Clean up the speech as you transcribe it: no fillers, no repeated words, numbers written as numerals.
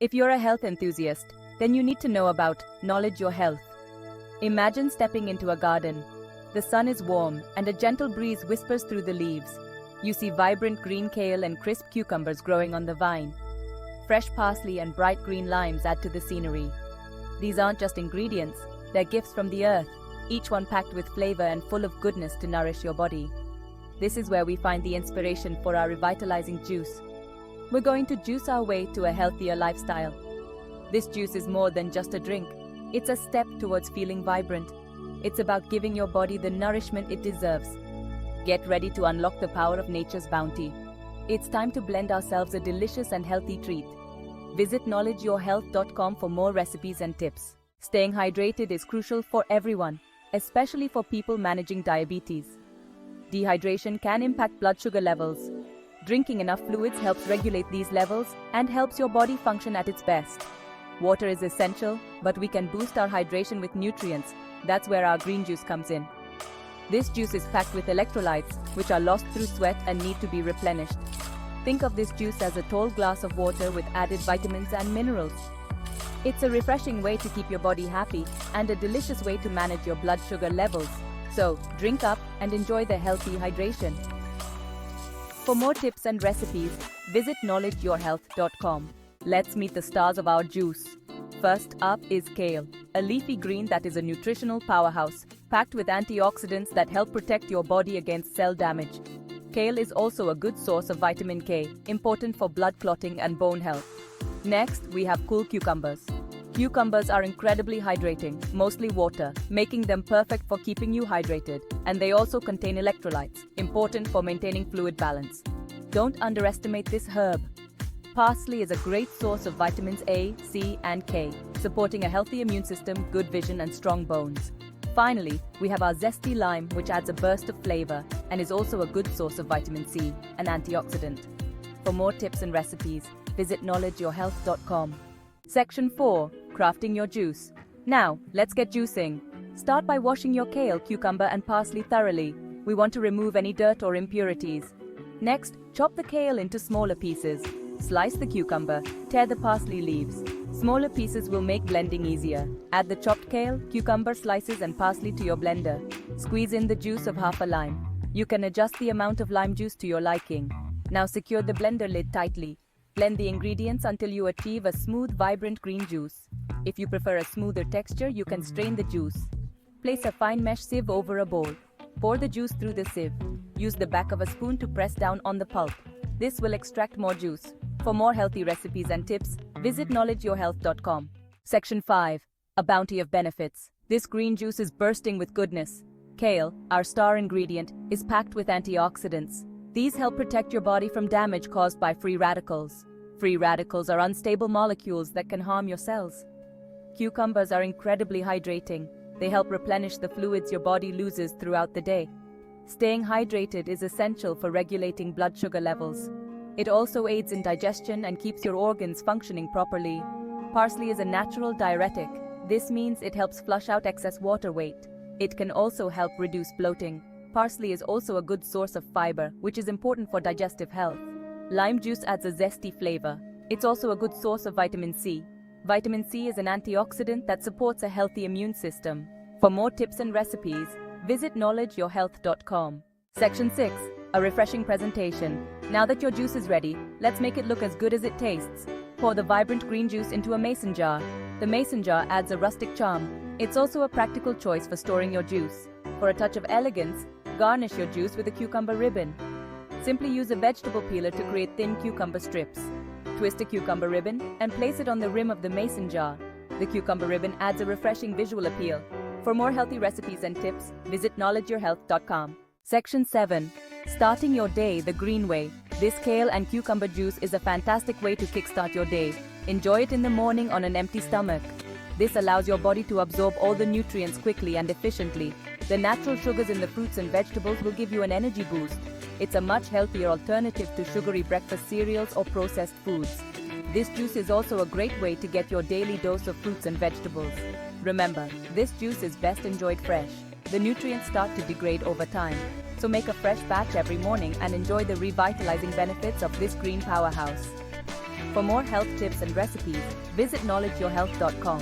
If you're a health enthusiast, then you need to know about Knowledge Your Health. Imagine stepping into a garden. The sun is warm, and a gentle breeze whispers through the leaves. You see vibrant green kale and crisp cucumbers growing on the vine. Fresh parsley and bright green limes add to the scenery. These aren't just ingredients, they're gifts from the earth, each one packed with flavor and full of goodness to nourish your body. This is where we find the inspiration for our revitalizing juice. We're going to juice our way to a healthier lifestyle. This juice is more than just a drink. It's a step towards feeling vibrant. It's about giving your body the nourishment it deserves. Get ready to unlock the power of nature's bounty. It's time to blend ourselves a delicious and healthy treat. Visit knowledgeyourhealth.com for more recipes and tips. Staying hydrated is crucial for everyone, especially for people managing diabetes. Dehydration can impact blood sugar levels. Drinking enough fluids helps regulate these levels and helps your body function at its best. Water is essential, but we can boost our hydration with nutrients. That's where our green juice comes in. This juice is packed with electrolytes, which are lost through sweat and need to be replenished. Think of this juice as a tall glass of water with added vitamins and minerals. It's a refreshing way to keep your body happy and a delicious way to manage your blood sugar levels. So, drink up and enjoy the healthy hydration. For more tips and recipes, visit knowledgeyourhealth.com. Let's meet the stars of our juice. First up is kale, a leafy green that is a nutritional powerhouse, packed with antioxidants that help protect your body against cell damage. Kale is also a good source of vitamin K, important for blood clotting and bone health. Next, we have cool cucumbers. Cucumbers are incredibly hydrating, mostly water, making them perfect for keeping you hydrated, and they also contain electrolytes, important for maintaining fluid balance. Don't underestimate this herb. Parsley is a great source of vitamins A, C, and K, supporting a healthy immune system, good vision, and strong bones. Finally, we have our zesty lime, which adds a burst of flavor and is also a good source of vitamin C, an antioxidant. For more tips and recipes, visit knowledgeyourhealth.com. Section 4. Crafting your juice. Now, let's get juicing. Start by washing your kale, cucumber, and parsley thoroughly. We want to remove any dirt or impurities. Next, chop the kale into smaller pieces. Slice the cucumber, tear the parsley leaves. Smaller pieces will make blending easier. Add the chopped kale, cucumber slices, and parsley to your blender. Squeeze in the juice of half a lime. You can adjust the amount of lime juice to your liking. Now secure the blender lid tightly. Blend the ingredients until you achieve a smooth, vibrant green juice. If you prefer a smoother texture, you can strain the juice. Place a fine mesh sieve over a bowl. Pour the juice through the sieve. Use the back of a spoon to press down on the pulp. This will extract more juice. For more healthy recipes and tips, visit knowledgeyourhealth.com. Section 5. A bounty of benefits. This green juice is bursting with goodness. Kale, our star ingredient, is packed with antioxidants. These help protect your body from damage caused by free radicals. Free radicals are unstable molecules that can harm your cells. Cucumbers are incredibly hydrating. They help replenish the fluids your body loses throughout the day. Staying hydrated is essential for regulating blood sugar levels. It also aids in digestion and keeps your organs functioning properly. Parsley is a natural diuretic. This means it helps flush out excess water weight. It can also help reduce bloating. Parsley is also a good source of fiber, which is important for digestive health. Lime juice adds a zesty flavor. It's also a good source of vitamin C. Vitamin C is an antioxidant that supports a healthy immune system. For more tips and recipes, visit knowledgeyourhealth.com. Section 6. A refreshing presentation. Now that your juice is ready, let's make it look as good as it tastes. Pour the vibrant green juice into a mason jar. The mason jar adds a rustic charm. It's also a practical choice for storing your juice. For a touch of elegance, garnish your juice with a cucumber ribbon. Simply use a vegetable peeler to create thin cucumber strips. Twist a cucumber ribbon and place it on the rim of the mason jar. The cucumber ribbon adds a refreshing visual appeal. For more healthy recipes and tips, visit knowledgeyourhealth.com. Section 7. Starting your day the green way. This kale and cucumber juice is a fantastic way to kickstart your day. Enjoy it in the morning on an empty stomach. This allows your body to absorb all the nutrients quickly and efficiently. The natural sugars in the fruits and vegetables will give you an energy boost. It's a much healthier alternative to sugary breakfast cereals or processed foods. This juice is also a great way to get your daily dose of fruits and vegetables. Remember, this juice is best enjoyed fresh. The nutrients start to degrade over time. So make a fresh batch every morning and enjoy the revitalizing benefits of this green powerhouse. For more health tips and recipes, visit knowledgeyourhealth.com.